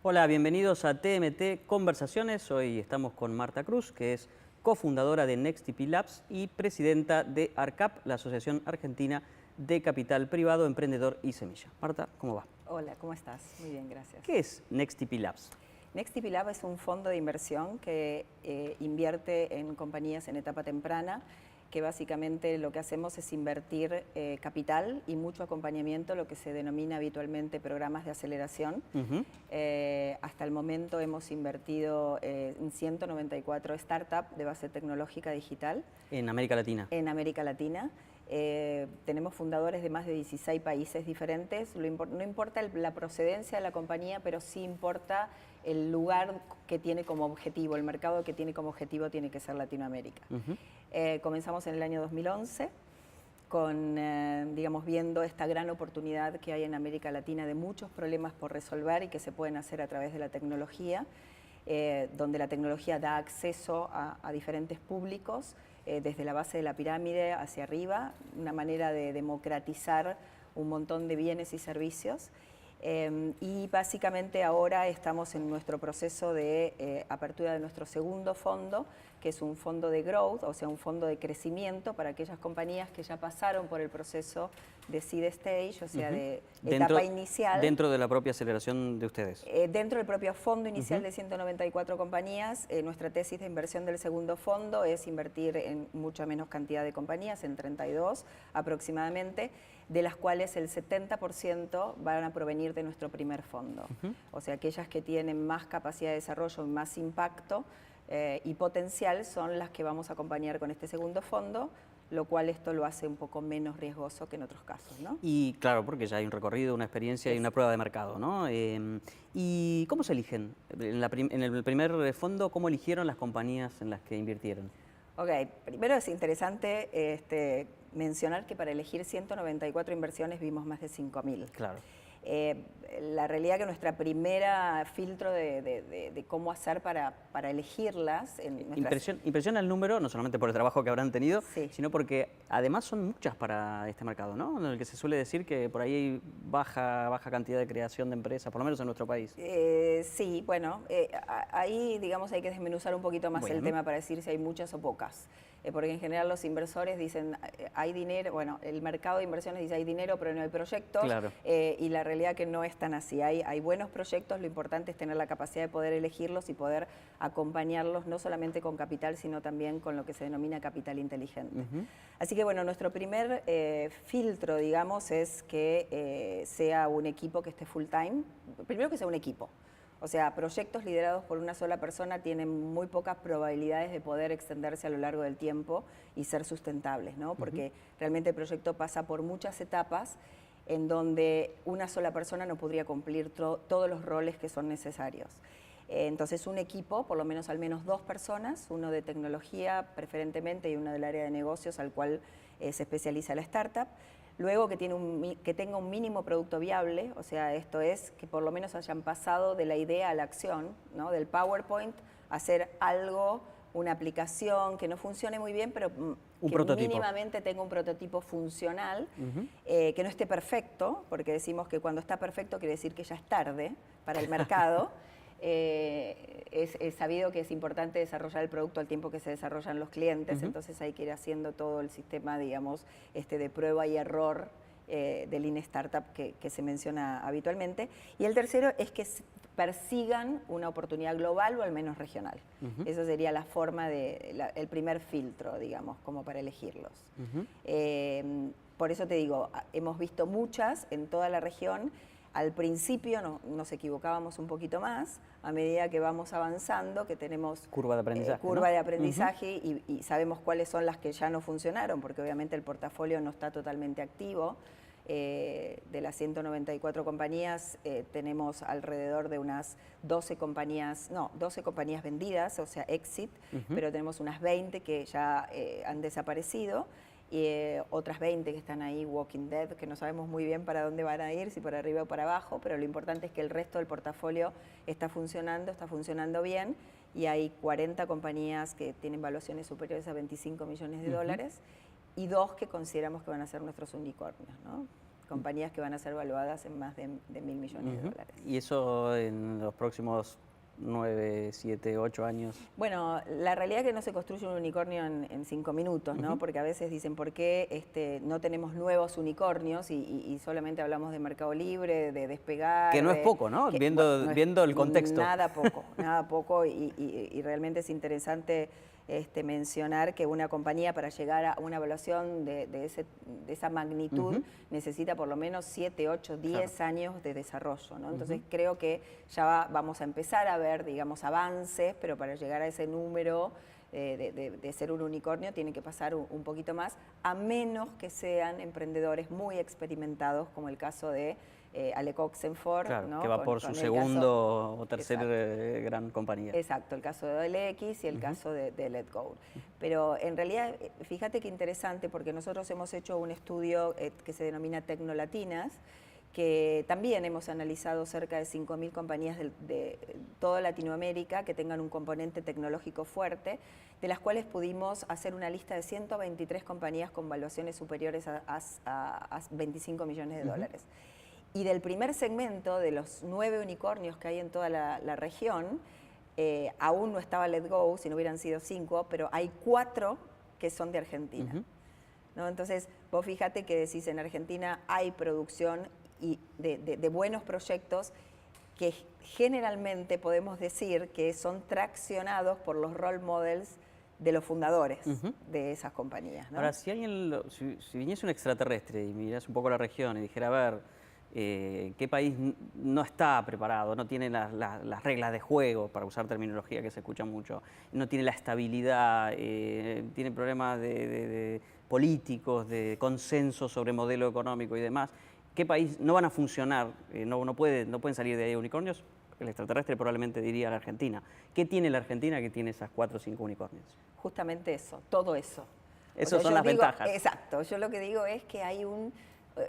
Hola, bienvenidos a TMT Conversaciones. Hoy estamos con Marta Cruz, que es cofundadora de NextTP Labs y presidenta de ARCAP, la Asociación Argentina de Capital Privado, Emprendedor y Semilla. Marta, ¿cómo va? Hola, ¿cómo estás? Muy bien, gracias. ¿Qué es NextTP Labs? NextTP Lab es un fondo de inversión que invierte en compañías en etapa temprana, que básicamente lo que hacemos es invertir capital y mucho acompañamiento, lo que se denomina habitualmente programas de aceleración. Hasta el momento hemos invertido en 194 startups de base tecnológica digital. En América Latina. En América Latina. Tenemos fundadores de más de 16 países diferentes. No importa la procedencia de la compañía, pero sí importa el lugar que tiene como objetivo, el mercado que tiene como objetivo tiene que ser Latinoamérica. Comenzamos en el año 2011 con, digamos, viendo esta gran oportunidad que hay en América Latina de muchos problemas por resolver y que se pueden hacer a través de la tecnología, donde la tecnología da acceso a diferentes públicos, desde la base de la pirámide hacia arriba, una manera de democratizar un montón de bienes y servicios. Y básicamente ahora estamos en nuestro proceso de apertura de nuestro segundo fondo, que es un fondo de growth, o sea, un fondo de crecimiento para aquellas compañías que ya pasaron por el proceso de seed stage, o sea, de etapa inicial. Dentro de la propia aceleración de ustedes. Dentro del propio fondo inicial de 194 compañías, nuestra tesis de inversión del segundo fondo es invertir en mucha menos cantidad de compañías, en 32 aproximadamente, de las cuales el 70% van a provenir de nuestro primer fondo. O sea, aquellas que tienen más capacidad de desarrollo, más impacto y potencial son las que vamos a acompañar con este segundo fondo, lo cual esto lo hace un poco menos riesgoso que en otros casos, ¿no? Y claro, porque ya hay un recorrido, una experiencia y una prueba de mercado, ¿no? ¿Y cómo se eligen? En el primer fondo, ¿cómo eligieron las compañías en las que invirtieron? Ok, primero es interesante mencionar que para elegir 194 inversiones vimos más de 5.000. Claro. La realidad que nuestra primera filtro de cómo hacer para elegirlas... Impresiona el número, no solamente por el trabajo que habrán tenido, sí, sino porque además son muchas para este mercado, ¿no? En el que se suele decir que por ahí hay baja cantidad de creación de empresas, por lo menos en nuestro país. Sí, bueno, ahí digamos hay que desmenuzar un poquito más el tema para decir si hay muchas o pocas. Porque en general los inversores dicen, hay dinero, bueno, el mercado de inversiones dice hay dinero pero no hay proyectos. Claro. Y la realidad que no es tan así. Hay buenos proyectos, lo importante es tener la capacidad de poder elegirlos y poder acompañarlos no solamente con capital, sino también con lo que se denomina capital inteligente. Así que bueno, nuestro primer filtro, digamos, es que sea un equipo que esté full time. Primero que sea un equipo. O sea, proyectos liderados por una sola persona tienen muy pocas probabilidades de poder extenderse a lo largo del tiempo y ser sustentables, ¿no? Porque realmente el proyecto pasa por muchas etapas en donde una sola persona no podría cumplir todos los roles que son necesarios. Entonces un equipo, por lo menos al menos 2 personas, uno de tecnología preferentemente y uno del área de negocios al cual se especializa la startup. Luego que tenga un mínimo producto viable, o sea, esto es que por lo menos hayan pasado de la idea a la acción, ¿no? Del PowerPoint a hacer algo, una aplicación que no funcione muy bien, pero que mínimamente tenga un prototipo funcional, que no esté perfecto, porque decimos que cuando está perfecto quiere decir que ya es tarde para el mercado. Es sabido que es importante desarrollar el producto al tiempo que se desarrollan los clientes, entonces hay que ir haciendo todo el sistema, digamos, de prueba y error de Lean Startup que se menciona habitualmente. Y el tercero es que persigan una oportunidad global o al menos regional. Eso sería la forma el primer filtro, digamos, como para elegirlos. Por eso te digo, hemos visto muchas en toda la región. Al principio nos equivocábamos un poquito más, a medida que vamos avanzando, que tenemos curva de aprendizaje, ¿no? De aprendizaje y sabemos cuáles son las que ya no funcionaron, porque obviamente el portafolio no está totalmente activo. De las 194 compañías tenemos alrededor de unas 12 compañías vendidas, o sea, exit, pero tenemos unas 20 que ya han desaparecido. Y otras 20 que están ahí Walking Dead, que no sabemos muy bien para dónde van a ir, si para arriba o para abajo, pero lo importante es que el resto del portafolio está funcionando bien, y hay 40 compañías que tienen valuaciones superiores a 25 millones de dólares y 2 que consideramos que van a ser nuestros unicornios, ¿no? compañías que van a ser valuadas en más de 1.000 millones de dólares. ¿Y eso en los próximos 9, 7, 8 años? Bueno, la realidad es que no se construye un unicornio en 5 minutos, ¿no? Porque a veces dicen, ¿por qué no tenemos nuevos unicornios y solamente hablamos de Mercado Libre, de Despegar? Que no es poco, ¿no? Viendo el contexto. Nada poco, y realmente es interesante mencionar que una compañía para llegar a una evaluación de esa magnitud necesita por lo menos 7, 8, 10 años de desarrollo, ¿no? Entonces creo que ya vamos a empezar a ver, digamos, avances, pero para llegar a ese número de ser un unicornio tiene que pasar un poquito más, a menos que sean emprendedores muy experimentados, como el caso de Alec Oxenford, claro, ¿no? Que va por su segundo o tercer gran compañía. Exacto, el caso de OLX y el caso de Let's Go. Pero en realidad, fíjate qué interesante, porque nosotros hemos hecho un estudio que se denomina Tecnolatinas, que también hemos analizado cerca de 5.000 compañías de toda Latinoamérica que tengan un componente tecnológico fuerte, de las cuales pudimos hacer una lista de 123 compañías con valuaciones superiores a 25 millones de dólares. Y del primer segmento, de los 9 unicornios que hay en toda la región, aún no estaba Let's Go, si no hubieran sido 5, pero hay 4 que son de Argentina. ¿No? Entonces, vos fíjate que decís, en Argentina hay producción y de buenos proyectos que generalmente podemos decir que son traccionados por los role models de los fundadores de esas compañías, ¿no? Ahora, si viniese un extraterrestre y mirase un poco la región y dijera, a ver, qué país no está preparado, no tiene las reglas de juego, para usar terminología que se escucha mucho, no tiene la estabilidad, tiene problemas de políticos, de consenso sobre modelo económico y demás, ¿qué país no van a funcionar? No pueden salir de ahí unicornios. El extraterrestre probablemente diría la Argentina. ¿Qué tiene la Argentina que tiene esas 4 o 5 unicornios? Justamente eso, todo eso. Esas son las ventajas. Exacto, yo lo que digo es que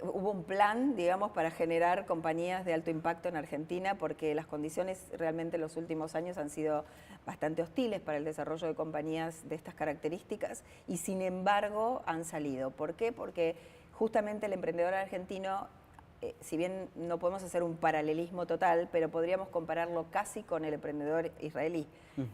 hubo un plan, digamos, para generar compañías de alto impacto en Argentina, porque las condiciones realmente en los últimos años han sido bastante hostiles para el desarrollo de compañías de estas características, y sin embargo han salido. ¿Por qué? Porque justamente el emprendedor argentino, si bien no podemos hacer un paralelismo total, pero podríamos compararlo casi con el emprendedor israelí,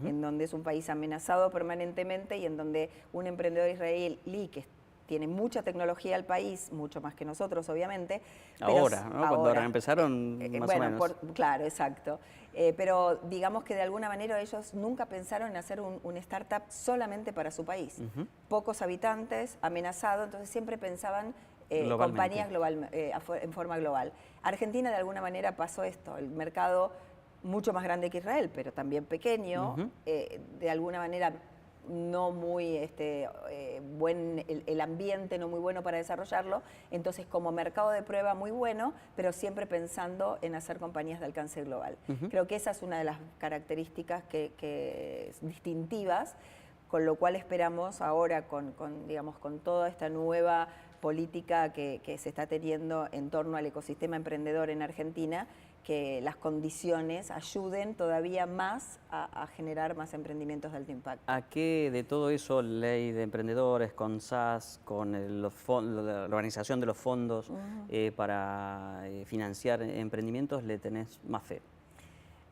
en donde es un país amenazado permanentemente y en donde un emprendedor israelí que tiene mucha tecnología al país, mucho más que nosotros, obviamente. Ahora, ¿no? Cuando empezaron, más o menos. Claro, exacto. Pero digamos que de alguna manera ellos nunca pensaron en hacer un startup solamente para su país. Pocos habitantes, amenazado, entonces siempre pensaban compañías en forma global. Argentina de alguna manera pasó esto, el mercado mucho más grande que Israel, pero también pequeño, de alguna manera no muy el ambiente no muy bueno para desarrollarlo, entonces como mercado de prueba muy bueno, pero siempre pensando en hacer compañías de alcance global. Creo que esa es una de las características que distintivas, con lo cual esperamos ahora con toda esta nueva política que se está teniendo en torno al ecosistema emprendedor en Argentina, que las condiciones ayuden todavía más a generar más emprendimientos de alto impacto. ¿A qué de todo eso, ley de emprendedores, con SAS, con la organización de los fondos para financiar emprendimientos, le tenés más fe?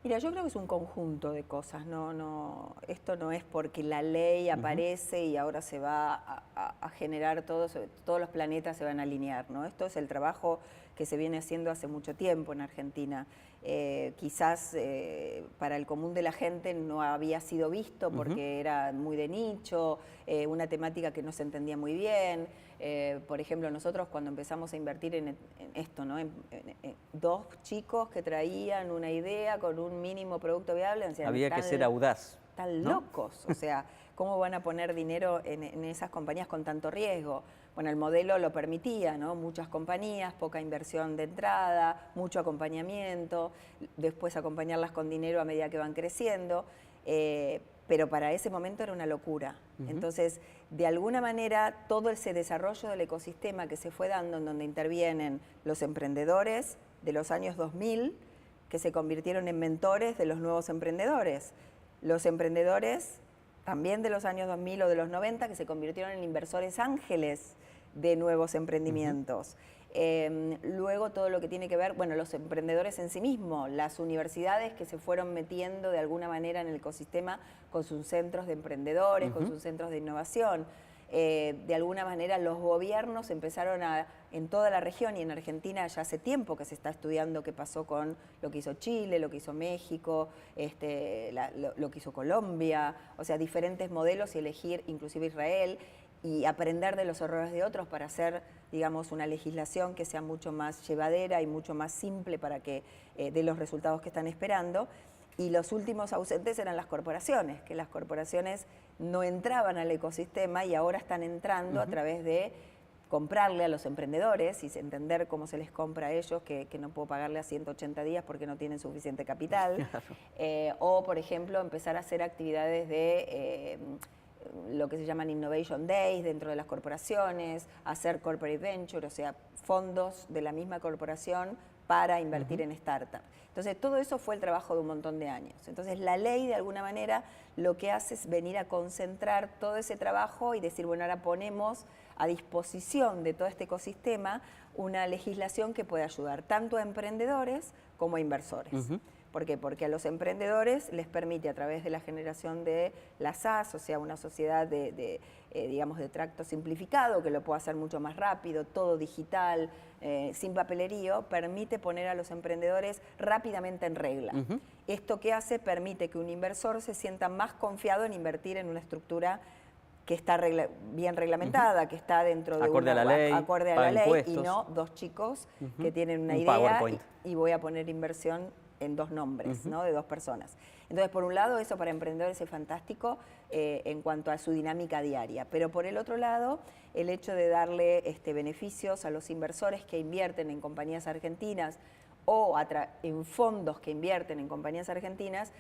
Mira, yo creo que es un conjunto de cosas, esto no es porque la ley aparece y ahora se va a generar todos los planetas se van a alinear, ¿no? Esto es el trabajo que se viene haciendo hace mucho tiempo en Argentina. Quizás para el común de la gente no había sido visto porque era muy de nicho, una temática que no se entendía muy bien. Por ejemplo, nosotros cuando empezamos a invertir en esto, ¿no? En 2 chicos que traían una idea con un mínimo producto viable. Había que ser audaz. Están locos, o sea, ¿cómo van a poner dinero en esas compañías con tanto riesgo? Bueno, el modelo lo permitía, ¿no? Muchas compañías, poca inversión de entrada, mucho acompañamiento, después acompañarlas con dinero a medida que van creciendo, pero para ese momento era una locura. Entonces, de alguna manera, todo ese desarrollo del ecosistema que se fue dando, en donde intervienen los emprendedores de los años 2000, que se convirtieron en mentores de los nuevos emprendedores, los emprendedores también de los años 2000 o de los 90, que se convirtieron en inversores ángeles de nuevos emprendimientos. Luego todo lo que tiene que ver, bueno, los emprendedores en sí mismos, las universidades que se fueron metiendo de alguna manera en el ecosistema con sus centros de emprendedores, con sus centros de innovación. De alguna manera los gobiernos empezaron en toda la región y en Argentina ya hace tiempo que se está estudiando qué pasó con lo que hizo Chile, lo que hizo México, lo que hizo Colombia, o sea, diferentes modelos y elegir inclusive Israel y aprender de los errores de otros para hacer, digamos, una legislación que sea mucho más llevadera y mucho más simple para que dé los resultados que están esperando. Y los últimos ausentes eran las corporaciones, que las corporaciones no entraban al ecosistema y ahora están entrando a través de comprarle a los emprendedores y entender cómo se les compra a ellos, que no puedo pagarle a 180 días porque no tienen suficiente capital. O, por ejemplo, empezar a hacer actividades de lo que se llaman Innovation Days dentro de las corporaciones, hacer corporate venture, o sea, fondos de la misma corporación para invertir en startups. Entonces, todo eso fue el trabajo de un montón de años. Entonces, la ley, de alguna manera, lo que hace es venir a concentrar todo ese trabajo y decir, bueno, ahora ponemos a disposición de todo este ecosistema una legislación que pueda ayudar tanto a emprendedores como a inversores. ¿Por qué? Porque a los emprendedores les permite a través de la generación de la SAS, o sea, una sociedad digamos, de tracto simplificado, que lo puede hacer mucho más rápido, todo digital, sin papelerío, permite poner a los emprendedores rápidamente en regla. ¿Esto qué hace? Permite que un inversor se sienta más confiado en invertir en una estructura que está bien reglamentada, que está dentro de acorde a la ley, y no dos chicos que tienen una idea y voy a poner inversión en dos nombres, ¿no? De dos personas. Entonces, por un lado, eso para emprendedores es fantástico en cuanto a su dinámica diaria, pero por el otro lado, el hecho de darle beneficios a los inversores que invierten en compañías argentinas o en fondos que invierten en compañías argentinas,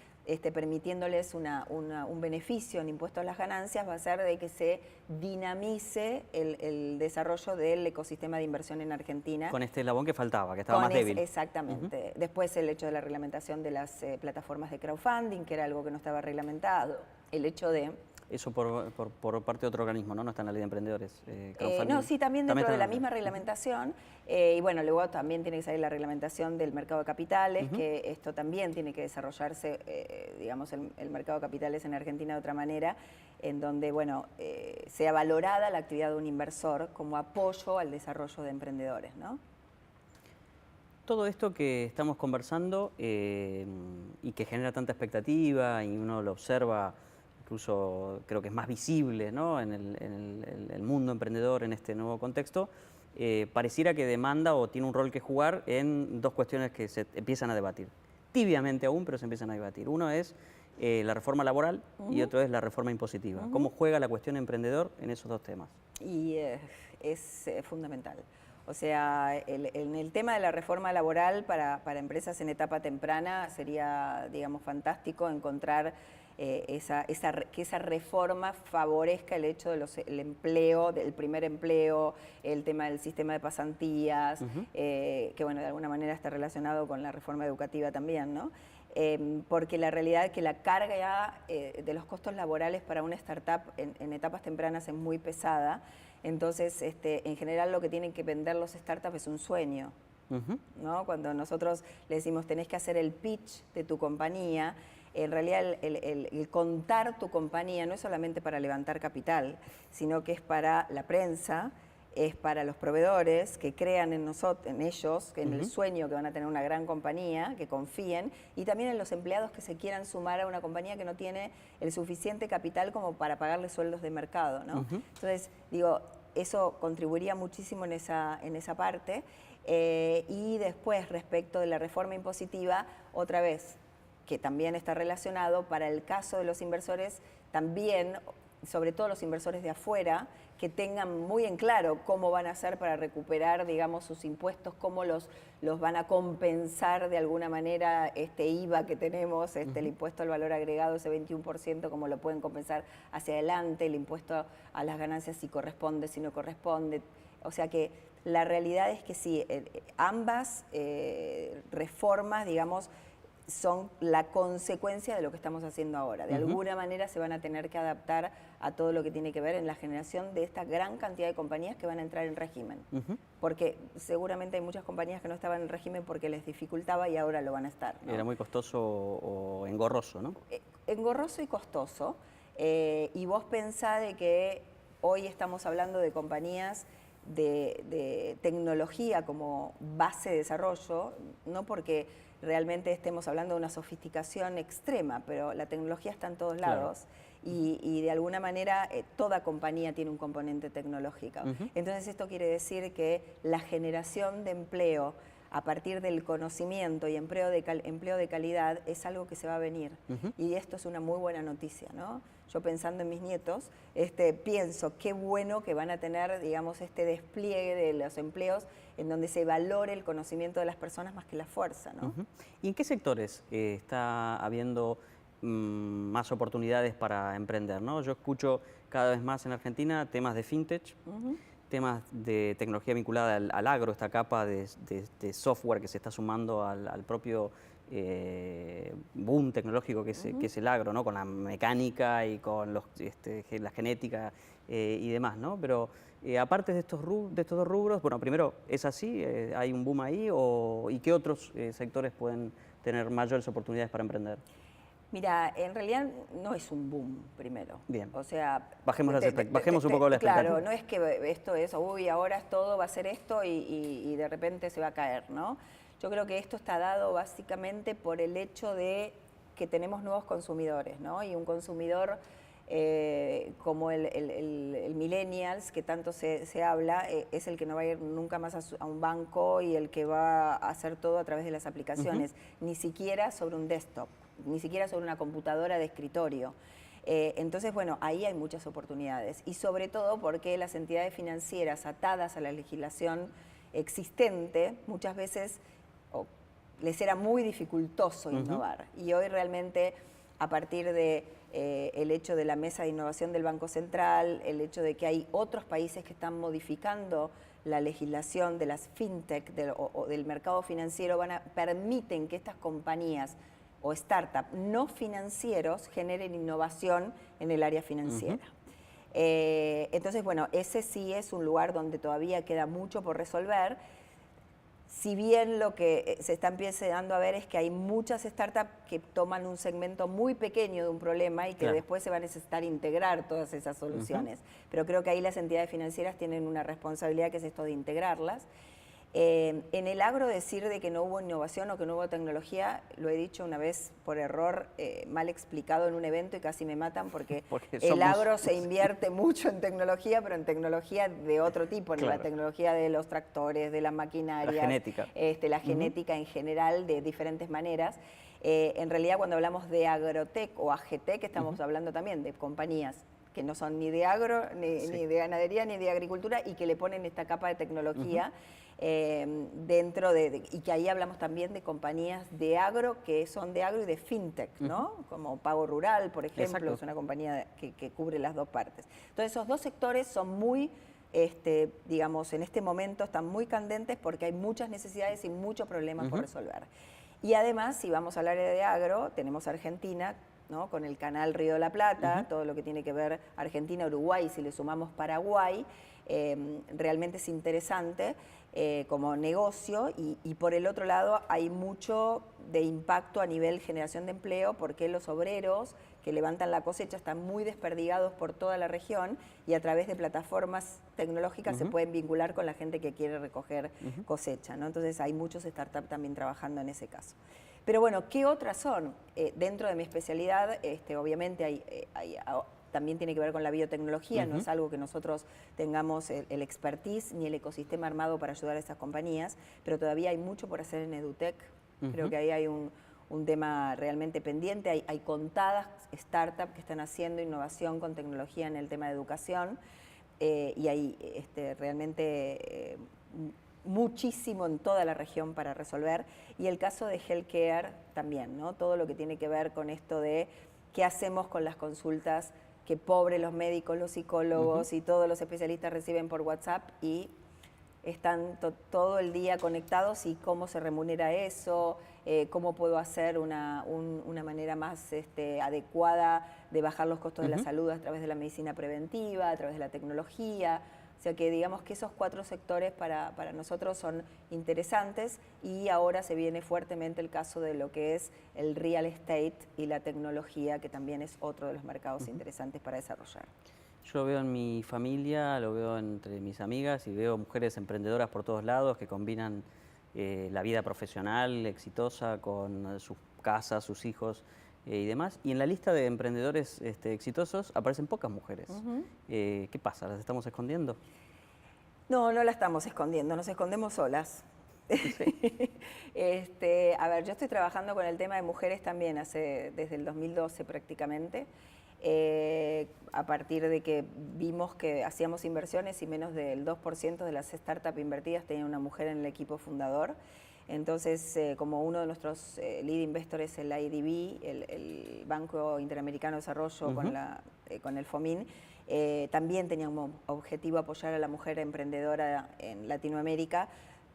permitiéndoles un beneficio en impuestos a las ganancias, va a ser de que se dinamice el desarrollo del ecosistema de inversión en Argentina. Con este eslabón que faltaba, que estaba más débil. Exactamente. Después el hecho de la reglamentación de las plataformas de crowdfunding, que era algo que no estaba reglamentado. El hecho de... Eso por parte de otro organismo, ¿no? No está en la ley de emprendedores. No, sí, también dentro de la misma reglamentación. Y bueno, luego también tiene que salir la reglamentación del mercado de capitales, que esto también tiene que desarrollarse, digamos, el mercado de capitales en Argentina de otra manera, en donde, bueno, sea valorada la actividad de un inversor como apoyo al desarrollo de emprendedores, ¿no? Todo esto que estamos conversando y que genera tanta expectativa y uno lo observa, incluso creo que es más visible, ¿no? en el mundo emprendedor en este nuevo contexto, pareciera que demanda o tiene un rol que jugar en dos cuestiones que se empiezan a debatir. Tibiamente aún, pero se empiezan a debatir. Uno es la reforma laboral y otro es la reforma impositiva. ¿Cómo juega la cuestión emprendedor en esos dos temas? Y es fundamental. O sea, en el tema de la reforma laboral para empresas en etapa temprana sería, digamos, fantástico encontrar que esa reforma favorezca el hecho del empleo, del primer empleo, el tema del sistema de pasantías, que bueno, de alguna manera está relacionado con la reforma educativa también, ¿no? Porque la realidad es que la carga de los costos laborales para una startup en etapas tempranas es muy pesada. Entonces, en general lo que tienen que vender los startups es un sueño, ¿no? Cuando nosotros le decimos tenés que hacer el pitch de tu compañía, en realidad el contar tu compañía no es solamente para levantar capital, sino que es para la prensa, es para los proveedores que crean en nosotros, en ellos, en el sueño que van a tener una gran compañía, que confíen, y también en los empleados que se quieran sumar a una compañía que no tiene el suficiente capital como para pagarle sueldos de mercado, ¿no? Entonces, digo, eso contribuiría muchísimo en esa parte. Y después, respecto de la reforma impositiva, otra vez, que también está relacionado, para el caso de los inversores, también, sobre todo los inversores de afuera, que tengan muy en claro cómo van a hacer para recuperar, digamos, sus impuestos, cómo los van a compensar de alguna manera este IVA que tenemos, el impuesto al valor agregado, ese 21%, cómo lo pueden compensar hacia adelante, el impuesto a las ganancias si corresponde, si no corresponde. O sea que la realidad es que sí, ambas reformas, digamos, son la consecuencia de lo que estamos haciendo ahora. De alguna manera se van a tener que adaptar a todo lo que tiene que ver en la generación de esta gran cantidad de compañías que van a entrar en régimen. Porque seguramente hay muchas compañías que no estaban en régimen porque les dificultaba y ahora lo van a estar, ¿no? Era muy costoso o engorroso, ¿no? Engorroso y costoso. Y vos pensá de que hoy estamos hablando de compañías de tecnología como base de desarrollo, no porque realmente estemos hablando de una sofisticación extrema, pero la tecnología está en todos lados. Y de alguna manera toda compañía tiene un componente tecnológico. Entonces esto quiere decir que la generación de empleo a partir del conocimiento y empleo de calidad es algo que se va a venir. Y esto es una muy buena noticia, ¿no? Yo pensando en mis nietos, pienso qué bueno que van a tener, digamos, este despliegue de los empleos en donde se valore el conocimiento de las personas más que la fuerza, ¿no? ¿Y en qué sectores está habiendo más oportunidades para emprender, ¿no? Yo escucho cada vez más en Argentina temas de fintech, temas de tecnología vinculada al agro, esta capa de software que se está sumando al propio boom tecnológico que es el agro, ¿no? Con la mecánica y con la genética y demás, ¿no? Pero aparte de estos dos rubros, bueno, primero, ¿es así? ¿Hay un boom ahí? ¿Y qué otros sectores pueden tener mayores oportunidades para emprender? Mira, en realidad no es un boom, primero. Bien. O sea, bajemos un poco la expectativa. Claro, no es que esto es, uy, ahora todo va a ser esto y de repente se va a caer, ¿no? Yo creo que esto está dado básicamente por el hecho de que tenemos nuevos consumidores, ¿no? Y un consumidor como el millennials, que tanto se habla, es el que no va a ir nunca más a un banco y el que va a hacer todo a través de las aplicaciones, ni siquiera sobre un desktop, ni siquiera sobre una computadora de escritorio. Entonces, bueno, ahí hay muchas oportunidades y sobre todo porque las entidades financieras atadas a la legislación existente muchas veces les era muy dificultoso innovar y hoy realmente a partir de el hecho de la mesa de innovación del Banco Central, el hecho de que hay otros países que están modificando la legislación de las fintech o del mercado financiero, permiten que estas compañías o startups no financieros generen innovación en el área financiera. Entonces, bueno, ese sí es un lugar donde todavía queda mucho por resolver. Si bien lo que se está empezando a ver es que hay muchas startups que toman un segmento muy pequeño de un problema y que después se va a necesitar integrar todas esas soluciones. Pero creo que ahí las entidades financieras tienen una responsabilidad que es esto de integrarlas. En el agro decir de que no hubo innovación o que no hubo tecnología, lo he dicho una vez por error, mal explicado en un evento y casi me matan porque el agro se invierte mucho en tecnología, pero en tecnología de otro tipo, en la tecnología de los tractores, de la maquinaria, la genética, la genética en general de diferentes maneras. En realidad cuando hablamos de agrotech o agtech estamos hablando también de compañías que no son ni de agro, ni de ganadería, ni de agricultura y que le ponen esta capa de tecnología dentro y que ahí hablamos también de compañías de agro que son de agro y de fintech, ¿no? Como Pago Rural, por ejemplo, es una compañía que cubre las dos partes. Entonces esos dos sectores son muy, digamos, en este momento están muy candentes porque hay muchas necesidades y muchos problemas por resolver. Y además, si vamos al área de agro, tenemos Argentina, ¿no? Con el canal Río de la Plata, todo lo que tiene que ver Argentina-Uruguay, si le sumamos Paraguay, realmente es interesante como negocio y por el otro lado hay mucho de impacto a nivel generación de empleo porque los obreros que levantan la cosecha están muy desperdigados por toda la región y a través de plataformas tecnológicas se pueden vincular con la gente que quiere recoger cosecha, ¿no? Entonces hay muchos startups también trabajando en ese caso. Pero bueno, ¿qué otras son? Dentro de mi especialidad, obviamente también tiene que ver con la biotecnología, no es algo que nosotros tengamos el expertise ni el ecosistema armado para ayudar a estas compañías, pero todavía hay mucho por hacer en EduTech. Creo que ahí hay un tema realmente pendiente, hay contadas startups que están haciendo innovación con tecnología en el tema de educación y hay realmente muchísimo en toda la región para resolver. Y el caso de healthcare también, ¿no? Todo lo que tiene que ver con esto de qué hacemos con las consultas que pobres los médicos, los psicólogos y todos los especialistas reciben por WhatsApp y están todo el día conectados y cómo se remunera eso, cómo puedo hacer una manera más adecuada de bajar los costos de la salud a través de la medicina preventiva, a través de la tecnología. O sea que digamos que esos 4 sectores para nosotros son interesantes, y ahora se viene fuertemente el caso de lo que es el real estate y la tecnología, que también es otro de los mercados interesantes para desarrollar. Yo lo veo en mi familia, lo veo entre mis amigas y veo mujeres emprendedoras por todos lados que combinan la vida profesional exitosa con sus casas, sus hijos y demás. Y en la lista de emprendedores exitosos aparecen pocas mujeres. ¿Qué pasa? ¿Las estamos escondiendo? No, no la estamos escondiendo, nos escondemos solas. Sí. A ver, yo estoy trabajando con el tema de mujeres también desde el 2012 prácticamente. A partir de que vimos que hacíamos inversiones y menos del 2% de las startups invertidas tenía una mujer en el equipo fundador. Entonces, como uno de nuestros lead investors, el IDB, el Banco Interamericano de Desarrollo, con el FOMIN, también tenía como objetivo apoyar a la mujer emprendedora en Latinoamérica,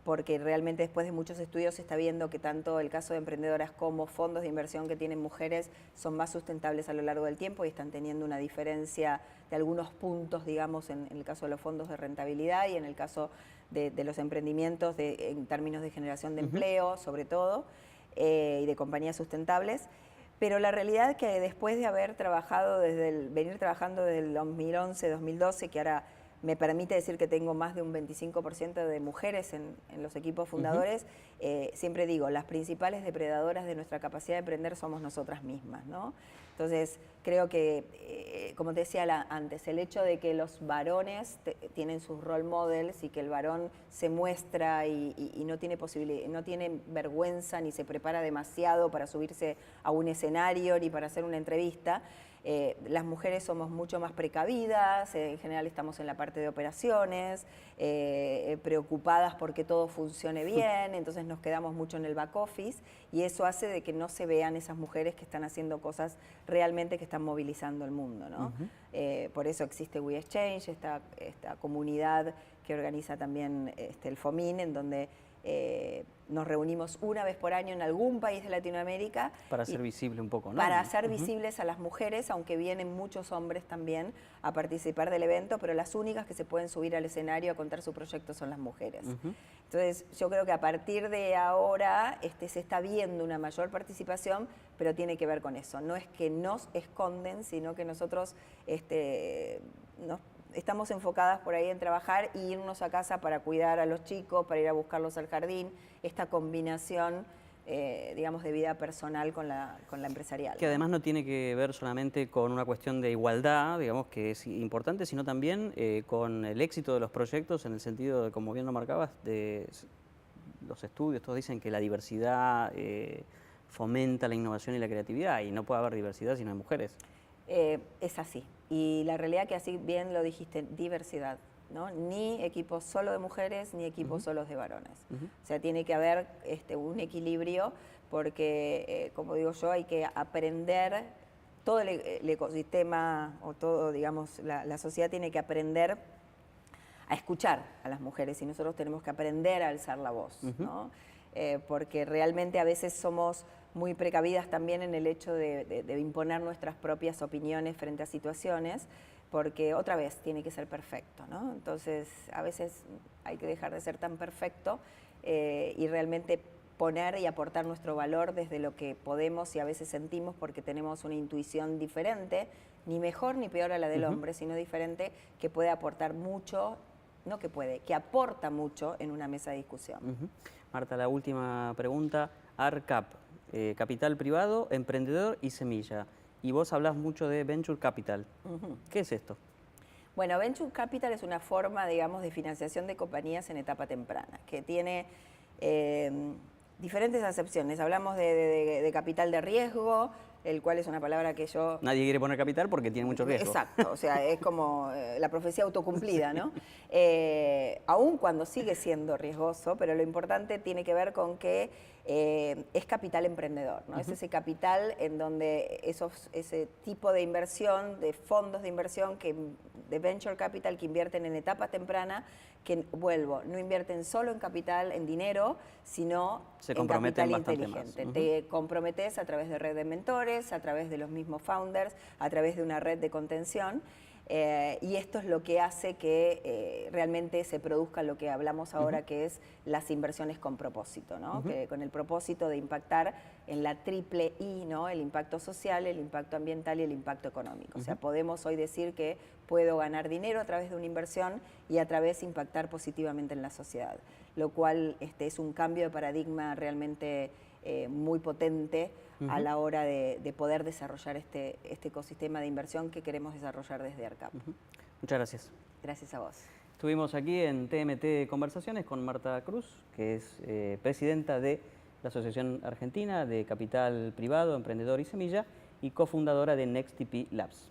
porque realmente después de muchos estudios se está viendo que tanto el caso de emprendedoras como fondos de inversión que tienen mujeres son más sustentables a lo largo del tiempo y están teniendo una diferencia de algunos puntos, digamos, en el caso de los fondos de rentabilidad y en el caso de los emprendimientos en términos de generación de empleo, sobre todo, y de compañías sustentables. Pero la realidad es que después de haber trabajado venir trabajando desde el 2011, 2012, que ahora me permite decir que tengo más de un 25% de mujeres en los equipos fundadores, siempre digo, las principales depredadoras de nuestra capacidad de emprender somos nosotras mismas, ¿no? Entonces, creo que, como te decía antes, el hecho de que los varones tienen sus role models y que el varón se muestra y no tiene no tiene vergüenza ni se prepara demasiado para subirse a un escenario ni para hacer una entrevista. Las mujeres somos mucho más precavidas, en general estamos en la parte de operaciones, preocupadas porque todo funcione bien, entonces nos quedamos mucho en el back office y eso hace de que no se vean esas mujeres que están haciendo cosas realmente que están movilizando el mundo, ¿no? Por eso existe We Exchange, esta comunidad que organiza también el FOMIN, en donde nos reunimos una vez por año en algún país de Latinoamérica. Para hacer visible un poco, ¿no? Para hacer visibles a las mujeres, aunque vienen muchos hombres también a participar del evento, pero las únicas que se pueden subir al escenario a contar su proyecto son las mujeres. Entonces, yo creo que a partir de ahora se está viendo una mayor participación, pero tiene que ver con eso. No es que nos esconden, sino que nosotros estamos enfocadas por ahí en trabajar e irnos a casa para cuidar a los chicos, para ir a buscarlos al jardín, esta combinación, digamos, de vida personal con la empresarial. Que además no tiene que ver solamente con una cuestión de igualdad, digamos, que es importante, sino también con el éxito de los proyectos, en el sentido de, como bien lo marcabas, de los estudios, todos dicen que la diversidad fomenta la innovación y la creatividad, y no puede haber diversidad si no hay mujeres. Es así. Y la realidad que así bien lo dijiste, diversidad, ¿no? Ni equipos solo de mujeres, ni equipos solos de varones. O sea, tiene que haber un equilibrio porque, como digo yo, hay que aprender, todo el ecosistema o todo, digamos, la sociedad tiene que aprender a escuchar a las mujeres y nosotros tenemos que aprender a alzar la voz, ¿no? Porque realmente a veces somos muy precavidas también en el hecho de imponer nuestras propias opiniones frente a situaciones, porque otra vez tiene que ser perfecto, ¿no? Entonces a veces hay que dejar de ser tan perfecto y realmente poner y aportar nuestro valor desde lo que podemos y a veces sentimos porque tenemos una intuición diferente, ni mejor ni peor a la del hombre, sino diferente, que puede aportar mucho, no que puede, que aporta mucho en una mesa de discusión. Marta, la última pregunta. ARCAP, capital privado, emprendedor y semilla. Y vos hablás mucho de Venture Capital. ¿Qué es esto? Bueno, Venture Capital es una forma, digamos, de financiación de compañías en etapa temprana, que tiene diferentes acepciones. Hablamos de capital de riesgo, el cual es una palabra que yo... Nadie quiere poner capital porque tiene mucho riesgo. Exacto, o sea, es como la profecía autocumplida, ¿no? Aún cuando sigue siendo riesgoso, pero lo importante tiene que ver con que es capital emprendedor, ¿no? Es ese capital en donde ese tipo de inversión, de fondos de inversión de venture capital que invierten en etapa temprana, que, vuelvo, no invierten solo en capital, en dinero, sino Se en comprometen capital bastante inteligente. más. Te comprometes a través de red de mentores, a través de los mismos founders, a través de una red de contención. Y esto es lo que hace que realmente se produzca lo que hablamos ahora, que es las inversiones con propósito, ¿no? Que con el propósito de impactar en la triple I, ¿no? El impacto social, el impacto ambiental y el impacto económico. O sea, podemos hoy decir que puedo ganar dinero a través de una inversión y a través de impactar positivamente en la sociedad, lo cual es un cambio de paradigma realmente muy potente a la hora de poder desarrollar este ecosistema de inversión que queremos desarrollar desde ARCAP. Muchas gracias. Gracias a vos. Estuvimos aquí en TMT Conversaciones con Marta Cruz, que es presidenta de la Asociación Argentina de Capital Privado, Emprendedor y Semilla y cofundadora de NextTP Labs.